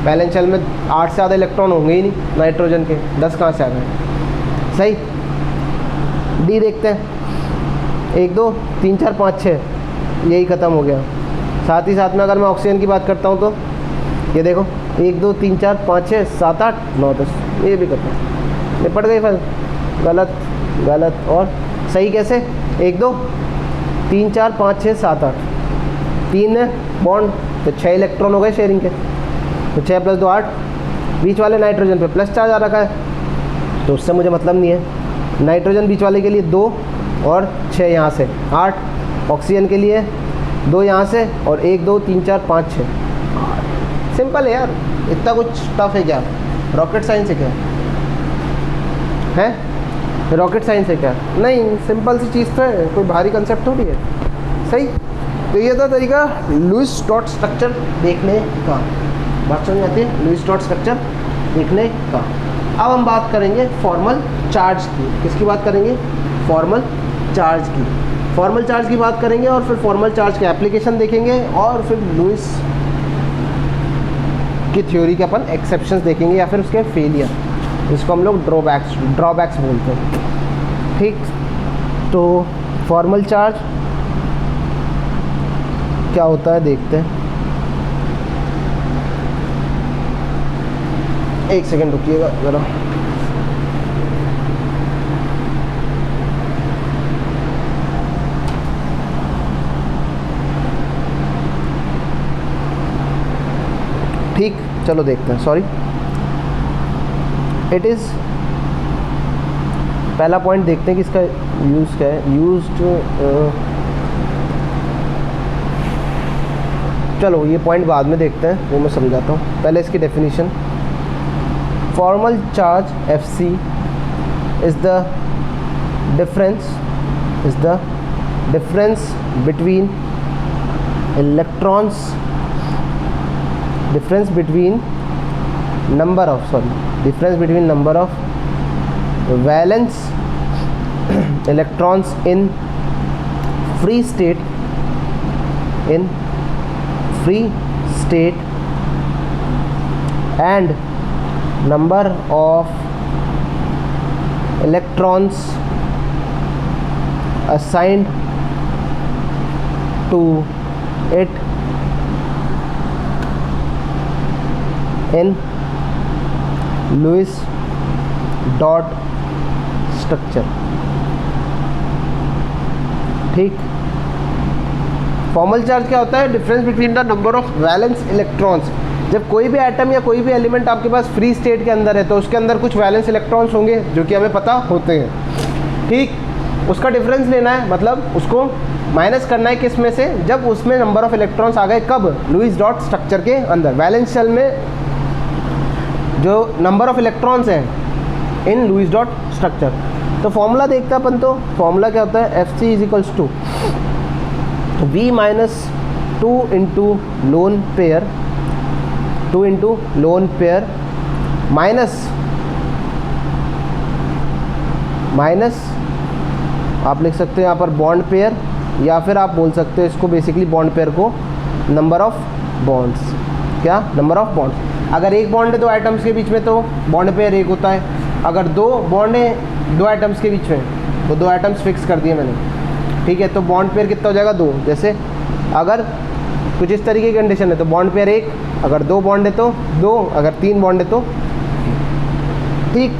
बैलेंस शेल में 8 से ज़्यादा इलेक्ट्रॉन होंगे ही नहीं नाइट्रोजन के, 10 कहाँ से आ गए? सही। डी देखते हैं, 1 2 3 4 5 6, यही ख़त्म हो गया। साथ ही साथ में अगर मैं ऑक्सीजन की बात करता हूँ तो ये देखो, 1 2 3 4 5 6 7 8 9 10, ये भी करता है। निपट गई फिर। गलत गलत और सही कैसे? 1 2 3 4 5 6 7 8, 3 बॉन्ड तो 6 इलेक्ट्रॉन हो गए शेयरिंग के, तो 6 + 2 8। बीच वाले नाइट्रोजन पे प्लस चार्ज आ रखा है, तो उससे मुझे मतलब नहीं है। नाइट्रोजन बीच वाले के लिए 2 और 6 यहाँ से 8, ऑक्सीजन के लिए 2 यहाँ से और 1 2 3 4 5 6। सिंपल है यार, इतना कुछ टफ है क्या? रॉकेट साइंस है क्या? है रॉकेट साइंस है क्या? नहीं, सिंपल सी चीज़ तो है, कोई भारी कंसेप्ट थोड़ी है। सही, तो ये था तरीका लुईस डॉट स्ट्रक्चर देखने का। बात समझ आती है? लुईस डॉट स्ट्रक्चर देखने का। अब हम बात करेंगे फॉर्मल चार्ज की। किसकी बात करेंगे? फॉर्मल चार्ज की। फॉर्मल चार्ज की बात करेंगे और फिर फॉर्मल चार्ज के एप्लीकेशन देखेंगे और फिर लुईस की थ्योरी के अपन एक्सेप्शंस देखेंगे या फिर उसके फेलियर। इसको हम लोग ड्रॉबैक्स बोलते हैं। ठीक, तो फॉर्मल चार्ज क्या होता है देखते हैं। एक सेकेंड रुकिएगा ज़रा। ठीक, चलो देखते हैं। सॉरी, इट इज़, पहला पॉइंट देखते हैं कि इसका यूज़ क्या है। चलो ये पॉइंट बाद में देखते हैं, वो मैं समझाता हूँ। पहले इसकी definition. Formal charge FC is the difference between electrons, difference between number of valence electrons in free state and number of electrons assigned to it in Lewis dot structure। ठीक, फॉर्मल चार्ज क्या होता है? Difference between the number of valence electrons. जब कोई भी atom या कोई भी एलिमेंट आपके पास फ्री स्टेट के अंदर है तो उसके अंदर कुछ वैलेंस इलेक्ट्रॉन्स होंगे जो कि हमें पता होते हैं। ठीक, उसका डिफरेंस लेना है, मतलब उसको माइनस करना है किस में से? जब उसमें नंबर ऑफ इलेक्ट्रॉन्स आ गए। कब? लुईस डॉट स्ट्रक्चर के अंदर। वैलेंस शेल में जो नंबर ऑफ इलेक्ट्रॉन्स हैं इन लुईस डॉट स्ट्रक्चर। तो फॉर्मूला देखते हैं अपन। तो फॉर्मूला क्या होता है? FC is equals to V minus 2 into lone pair minus आप लिख सकते हैं यहाँ पर बॉन्ड पेयर, या फिर आप बोल सकते हैं इसको बेसिकली बॉन्ड पेयर को नंबर ऑफ बॉन्ड्स। क्या? Number of bonds. अगर एक बॉन्ड है दो एटम्स के बीच में तो बॉन्ड पेयर एक होता है। अगर दो बॉन्ड है दो एटम्स के बीच में तो दो एटम्स फिक्स कर दिए मैंने। ठीक है, तो बॉन्ड पेयर कितना हो जाएगा? 2। जैसे अगर कुछ इस तरीके की कंडीशन है तो बॉन्ड पेयर 1, अगर 2 बॉन्ड है तो 2, अगर 3 बॉन्ड है तो। ठीक,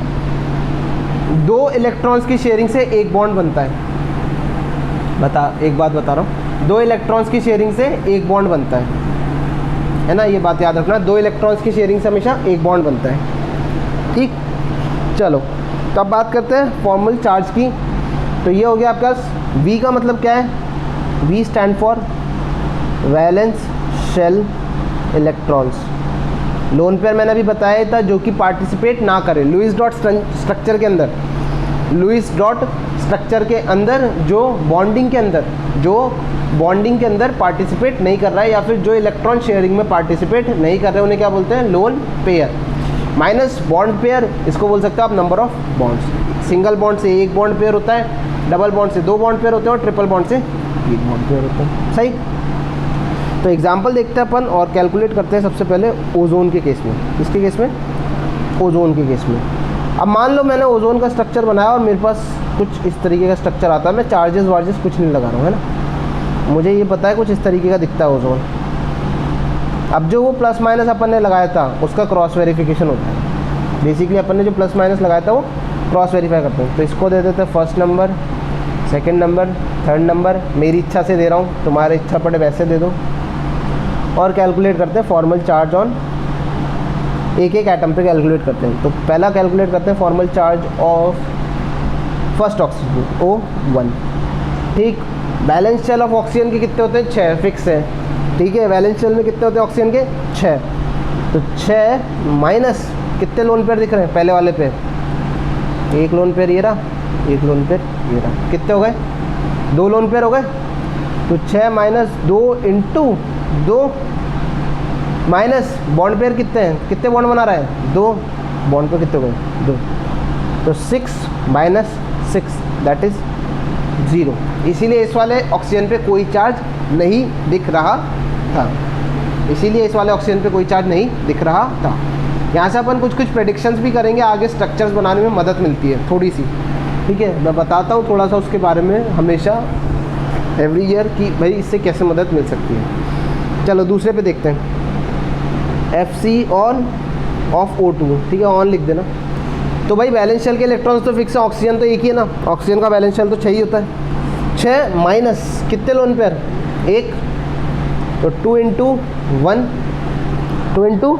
2 इलेक्ट्रॉन्स की शेयरिंग से एक बॉन्ड बनता है। एक बात बता रहा हूँ, 2 इलेक्ट्रॉन्स की शेयरिंग से एक बॉन्ड बनता है ना? ये बात याद रखना, 2 इलेक्ट्रॉन्स की शेयरिंग से हमेशा एक बॉन्ड बनता है। ठीक, चलो तो अब बात करते हैं फॉर्मल चार्ज की। तो ये हो गया आपका V का मतलब क्या है? V stand for valence shell electrons. Lone pair मैंने अभी बताया था जो कि पार्टिसिपेट ना करे लुईस डॉट स्ट्रक्चर के अंदर। लुईस डॉट स्ट्रक्चर के अंदर जो बॉन्डिंग के अंदर पार्टिसिपेट नहीं कर रहा है, या फिर जो इलेक्ट्रॉन शेयरिंग में पार्टिसिपेट नहीं कर रहे हैं, उन्हें क्या बोलते हैं? Loan pair. Minus bond pair, इसको बोल सकते हो आप number of bonds. Single bond से एक बॉन्ड पेयर होता है, डबल बॉन्ड से 2 बॉन्ड पेयर होते हैं, और ट्रिपल बॉन्ड से 1 बॉन्ड पेयर होता है। सही, तो एग्जाम्पल देखते हैं अपन और कैलकुलेट करते हैं सबसे पहले ओजोन के केस में। किसके केस में? ओजोन के केस में। अब मान लो मैंने ओजोन का स्ट्रक्चर बनाया और मेरे पास कुछ इस तरीके का स्ट्रक्चर आता है। मैं चार्जेस वार्जेस कुछ नहीं लगा रहा हूँ, है ना? मुझे ये पता है कुछ इस तरीके का दिखता है ओजोन। अब जो वो प्लस माइनस अपन ने लगाया था उसका क्रॉस वेरिफिकेशन होता है। बेसिकली अपन ने जो प्लस माइनस लगाया था वो क्रॉस वेरीफाई करते हैं। तो इसको दे देते हैं first number, second number, third number. मेरी इच्छा से दे रहा हूँ, तुम्हारी इच्छा पड़े वैसे दे दो। और कैलकुलेट करते हैं फॉर्मल चार्ज ऑन एक एटम पे कैलकुलेट करते हैं। तो पहला कैलकुलेट करते हैं formal charge of first oxygen O1। ठीक, बैलेंस शेल ऑफ ऑक्सीजन के कितने होते हैं? 6 फिक्स है। ठीक है, बैलेंस शेल में कितने होते हैं ऑक्सीजन के? 6। तो 6 माइनस कितने लोन पेयर दिख रहे हैं? पहले वाले पे 1 लोन पेयर ये रहा, 1 लोन पेयर ये रहा। कितने हो गए? 2 लोन पेयर हो गए। तो 6 minus 2 into 2 minus bond pair कितने हैं? कितने बॉन्ड बना रहा है? 2 बॉन्ड पेयर कितने हो गए? 2। तो 6 माइनस 6 दैट इज 0। इसीलिए इस वाले ऑक्सीजन पे कोई चार्ज नहीं दिख रहा था। यहाँ से अपन कुछ कुछ प्रेडिक्शंस भी करेंगे, आगे स्ट्रक्चर्स बनाने में मदद मिलती है थोड़ी सी, ठीक है। मैं बताता हूँ थोड़ा सा उसके बारे में हमेशा एवरी ईयर कि भाई इससे कैसे मदद मिल सकती है। चलो दूसरे पे देखते हैं, FC ऑन ऑफ O2, ठीक है, ऑन लिख देना। तो भाई बैलेंस शेल के इलेक्ट्रॉन्स तो फिक्स है, ऑक्सीजन तो एक ही है ना, ऑक्सीजन का बैलेंस शेल तो 6 ही होता है। 6 माइनस कितने लोन पेयर, 1, तो 2 into 1, 2 into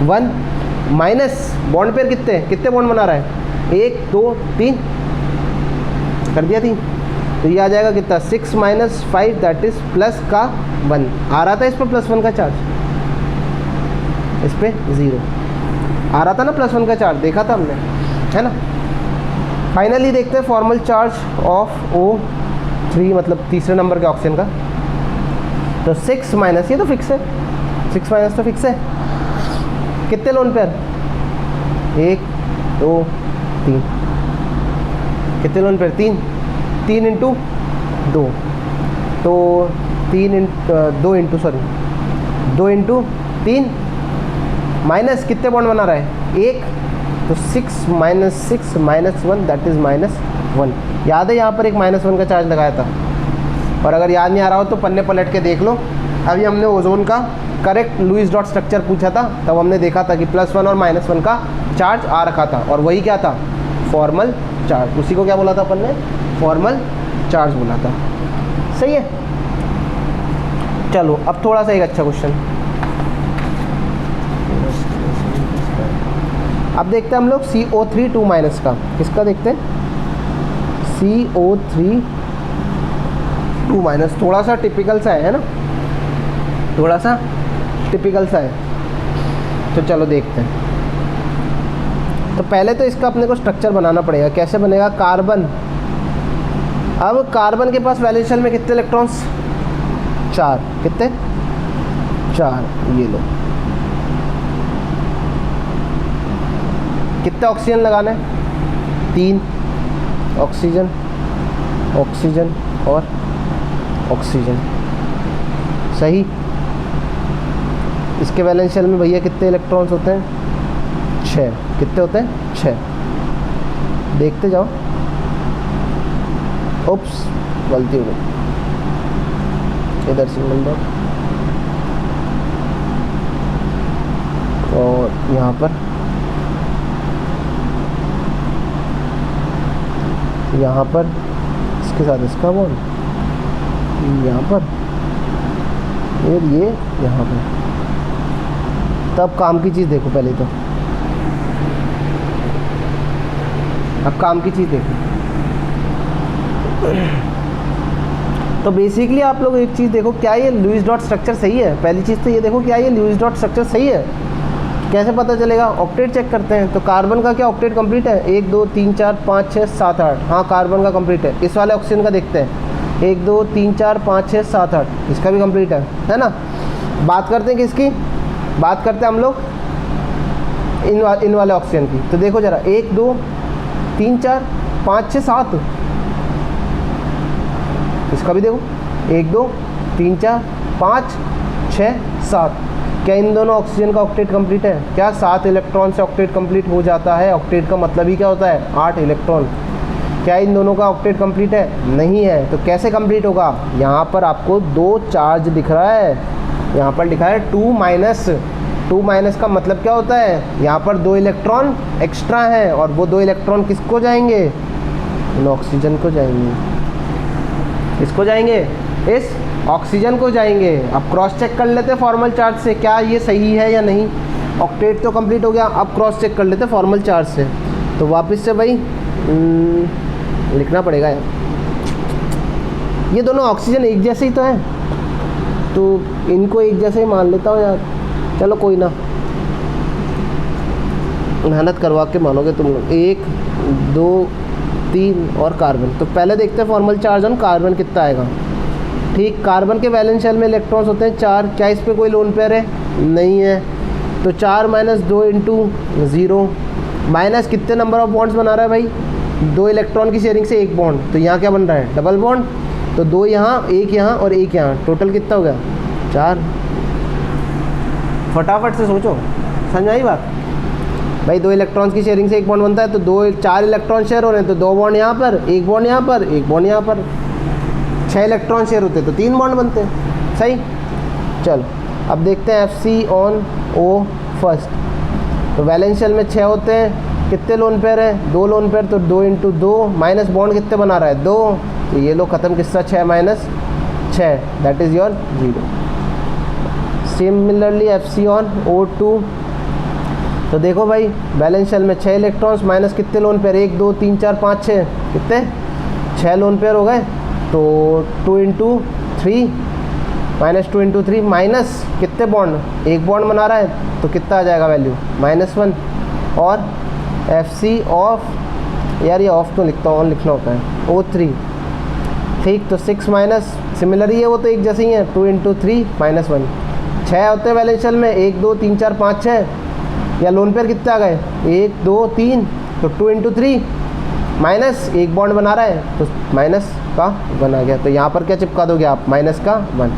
1 minus bond pair कितने बॉन्ड बना रहा है, 1 2 3 कर दिया 3, तो ये आ जाएगा कितना 6 माइनस 5 दैट इज प्लस का 1 आ रहा था इस पर प्लस 1 का चार्ज, इस पे 0 आ रहा था ना प्लस 1 का चार्ज, देखा था हमने, है ना। फाइनली देखते हैं फॉर्मल चार्ज ऑफ O3 मतलब तीसरे नंबर के ऑक्सीजन का। तो 6 माइनस, ये तो फिक्स है, 6 माइनस तो फिक्स है। कितने लोन पेयर, 1 2 3, कितने लोन पेयर 3 इंटू 2, तो 2 इंटू 3 माइनस कितने बॉन्ड बना रहा है, 1, तो 6 माइनस 1 दैट इज़ -1। याद है यहाँ पर एक -1 का चार्ज लगाया था, और अगर याद नहीं आ रहा हो तो पन्ने पलट के देख लो। अभी हमने ओजोन का करेक्ट लुईस डॉट स्ट्रक्चर पूछा था, तब हमने देखा था कि +1 और -1 का चार्ज आ रखा था, और वही क्या था, फॉर्मल चार्ज। उसी को क्या बोला था अपन ने, फॉर्मल चार्ज बोला था। सही है। चलो अब थोड़ा सा एक अच्छा क्वेश्चन अब देखते हैं हम लोग CO3 2- का। किसका देखते हैं, CO3 2-, थोड़ा सा टिपिकल सा है ना, थोड़ा सा टिपिकल सा है। तो चलो देखते हैं। तो पहले तो इसका अपने को स्ट्रक्चर बनाना पड़ेगा। कैसे बनेगा, कार्बन, अब कार्बन के पास वैलेंस शेल में कितने इलेक्ट्रॉन्स, 4, कितने 4, ये लो। कितने ऑक्सीजन लगाना है, 3 ऑक्सीजन, ऑक्सीजन और ऑक्सीजन। सही। इसके वैलेंस शेल में भैया कितने इलेक्ट्रॉन्स होते हैं, 6। कितने होते हैं, 6। देखते जाओ। ओप्स, गलती हो गई, इधर सिंगल डॉट, और यहाँ पर इसके साथ इसका बॉन्ड, यहाँ पर फिर ये यहाँ पर। तब काम की चीज़ देखो पहले, तो अब काम की चीज़ देखो। तो बेसिकली आप लोग एक चीज़ देखो, क्या ये लुईस डॉट स्ट्रक्चर सही है। पहली चीज़ तो ये देखो, क्या ये लुईस डॉट स्ट्रक्चर सही है। कैसे पता चलेगा, ऑक्टेट चेक करते हैं। तो कार्बन का क्या ऑक्टेट कंप्लीट है, 1 2 3 4 5 6 7 8, हाँ कार्बन का कंप्लीट है। इस वाले ऑक्सीजन का देखते हैं, 1 2 3 4 5 6 7 8, इसका भी कंप्लीट है ना। बात करते हैं किसकी, बात करते हैं हम लोग इन वाले ऑक्सीजन की। तो देखो जरा, 1 2 3 4 5 6 7, इसका भी देखो, 1 2 3 4 5 6 7। क्या इन दोनों ऑक्सीजन का ऑक्टेट कंप्लीट है, क्या 7 इलेक्ट्रॉन से ऑक्टेट कंप्लीट हो जाता है। ऑक्टेट का मतलब ही क्या होता है, 8 इलेक्ट्रॉन। क्या इन दोनों का ऑक्टेट कंप्लीट है, नहीं है। तो कैसे कंप्लीट होगा, यहाँ पर आपको 2 चार्ज दिख रहा है, यहाँ पर लिखा है 2- का मतलब क्या होता है, यहाँ पर 2 इलेक्ट्रॉन एक्स्ट्रा हैं, और वो 2 इलेक्ट्रॉन किसको जाएंगे, इन ऑक्सीजन को जाएंगे। किसको जाएंगे, इस ऑक्सीजन को जाएंगे। अब क्रॉस चेक कर लेते हैं फॉर्मल चार्ज से, क्या ये सही है या नहीं। ऑक्टेट तो कंप्लीट हो गया, अब क्रॉस चेक कर लेते हैं फॉर्मल चार्ज से। तो वापस से भाई लिखना पड़ेगा यार, ये दोनों ऑक्सीजन एक जैसे ही तो हैं, तो इनको एक जैसे ही मान लेता हूँ यार। चलो कोई ना, मेहनत करवा के मानोगे तुम लोग। 1 2 3 और कार्बन। तो पहले देखते हैं फॉर्मल चार्ज ऑन कार्बन कितना आएगा। ठीक, कार्बन के वैलेंस शेल में इलेक्ट्रॉन्स होते हैं 4। क्या इस पे कोई लोन पेयर है, नहीं है। तो 4 - 2 इंटू 0 माइनस कितने नंबर ऑफ बॉन्ड्स बना रहा है भाई, 2 इलेक्ट्रॉन की शेयरिंग से 1 बॉन्ड। तो यहाँ क्या बन रहा है, डबल बॉन्ड। तो 2 यहाँ, 1 यहाँ और 1 यहाँ, टोटल कितना हो गया, 4। फटाफट से सोचो, समझ आई बात? भाई 2 इलेक्ट्रॉन्स की शेयरिंग से एक बॉन्ड बनता है, तो 4 इलेक्ट्रॉन शेयर हो रहे हैं तो 2 बॉन्ड यहाँ पर, 1 बॉन्ड यहाँ पर, 1 बॉन्ड यहाँ पर। 6 इलेक्ट्रॉन शेयर होते तो 3 बॉन्ड बनते हैं। सही, चलो अब देखते हैं FCO फर्स्ट। तो वैलेंशियल में 6 होते हैं, कितने लोन पेयर है? 2 लोन पेयर, तो 2 × 2 माइनस बॉन्ड कितने बना रहा है? 2। तो ये लो ख़त्म, किस्सा 6 - 6, that is your 0। Similarly FCO2, तो देखो भाई बैलेंस शेल में 6 इलेक्ट्रॉन्स माइनस कितने लोन पेयर? 1 2 3 4 5 6, कितने? 6 लोन पेयर हो गए। तो 2 × 3 माइनस 2 × 3 माइनस कितने बॉन्ड? 1 बॉन्ड बना रहा है, तो कितना आ जाएगा वैल्यू? -1। और FC ऑफ, यार ये ऑफ तो लिखता हूँ, ऑन लिखना होता है, O3, ठीक। तो 6 माइनस, सिमिलर ही है वो तो एक जैसे ही है, 2 × 3 -1। 6 होते हैं बैलेंस शेल में, 1 2 3 4 5 6, या लोन पेयर कितने आ गए? 1 2 3, तो 2 × 3 माइनस 1 बॉन्ड बना रहा है, तो माइनस का 1 आ गया। तो यहाँ पर क्या चिपका दोगे आप? माइनस का 1।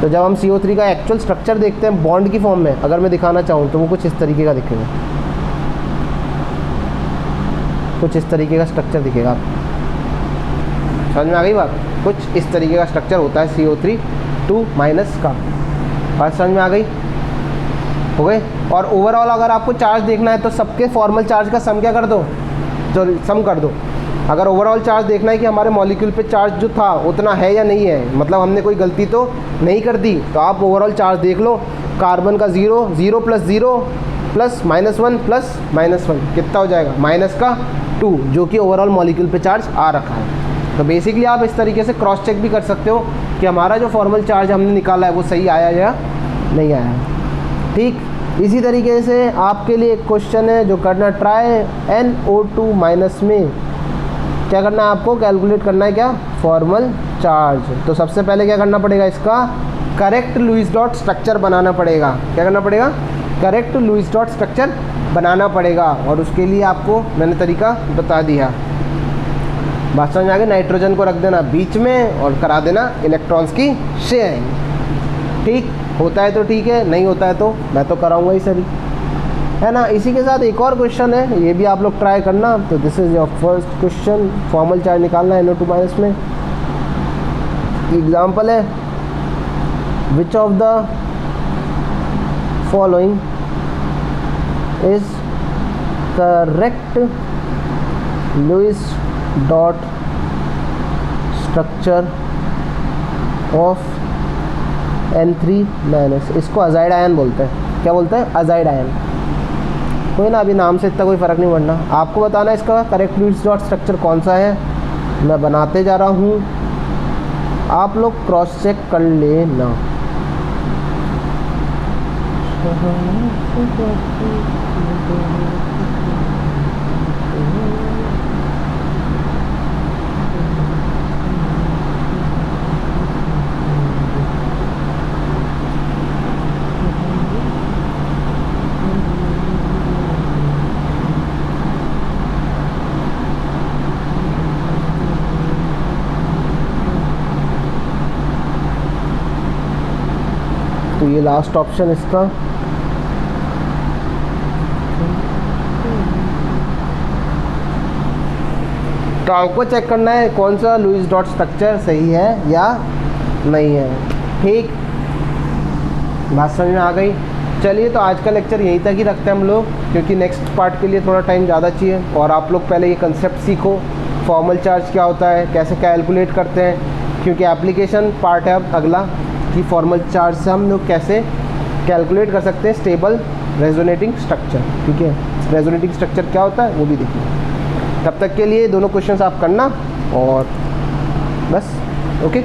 तो जब हम CO3 का एक्चुअल स्ट्रक्चर देखते हैं बॉन्ड की फॉर्म में, अगर मैं दिखाना चाहूँ तो वो कुछ इस तरीके का दिखेगा, कुछ इस तरीके का स्ट्रक्चर दिखेगा। आप समझ में आ गई बात? कुछ इस तरीके का स्ट्रक्चर होता है CO3 2 माइनस का। बात समझ में आ गई? हो गए। और ओवरऑल अगर आपको चार्ज देखना है तो सबके फॉर्मल चार्ज का सम क्या कर दो? जो सम कर दो। अगर ओवरऑल चार्ज देखना है कि हमारे मॉलिक्यूल पे चार्ज जो था उतना है या नहीं है, मतलब हमने कोई गलती तो नहीं कर दी, तो आप ओवरऑल चार्ज देख लो। कार्बन का 0 0 + 0 प्लस -1 प्लस -1 कितना हो जाएगा? माइनस का 2, जो कि ओवरऑल मॉलिक्यूल पे चार्ज आ रखा है। तो बेसिकली आप इस तरीके से क्रॉस चेक भी कर सकते हो कि हमारा जो फॉर्मल चार्ज हमने निकाला है वो सही आया या नहीं आया है। ठीक इसी तरीके से आपके लिए एक क्वेश्चन है जो करना ट्राई NO2- में क्या करना है आपको? कैलकुलेट करना है क्या? Formal charge. तो सबसे पहले क्या करना पड़ेगा? इसका करेक्ट लुईस डॉट स्ट्रक्चर बनाना पड़ेगा। क्या करना पड़ेगा? करेक्ट लुईस डॉट स्ट्रक्चर बनाना पड़ेगा। और उसके लिए आपको मैंने तरीका बता दिया। बात समझ में आ गई? नाइट्रोजन को रख देना बीच में और करा देना इलेक्ट्रॉन्स की शेयरिंग। ठीक होता है तो ठीक है, नहीं होता है तो मैं तो कराऊंगा ही सभी, है ना। इसी के साथ एक और क्वेश्चन है, ये भी आप लोग ट्राई करना। तो this is your first question, formal charge निकालना है NO2- में। एग्जाम्पल है, which of the following is correct Lewis dot structure of N3-। इसको अजाइड आयन बोलते हैं। क्या बोलते हैं? Azide ion. कोई ना, अभी नाम से इतना कोई फ़र्क नहीं पड़ना। आपको बताना है इसका करेक्ट लुईस डॉट स्ट्रक्चर कौन सा है। मैं बनाते जा रहा हूँ, आप लोग क्रॉस चेक कर लेना। तो ये लास्ट ऑप्शन इसका तो आपको चेक करना है कौन सा लुईस डॉट स्ट्रक्चर सही है या नहीं है। ठीक, बात समझ में आ गई? चलिए, तो आज का लेक्चर यहीं तक ही रखते हैं हम लोग, क्योंकि नेक्स्ट पार्ट के लिए थोड़ा टाइम ज़्यादा चाहिए। और आप लोग पहले ये कंसेप्ट सीखो, फॉर्मल चार्ज क्या होता है, कैसे कैलकुलेट करते हैं, क्योंकि एप्लीकेशन पार्ट है अब अगला कि फॉर्मल चार्ज से हम लोग कैसे कैलकुलेट कर सकते हैं स्टेबल रेजोनेटिंग स्ट्रक्चर। ठीक है, रेजोनेटिंग स्ट्रक्चर क्या होता है वो भी देखिए। तब तक के लिए दोनों क्वेश्चंस आप करना और बस। ओके।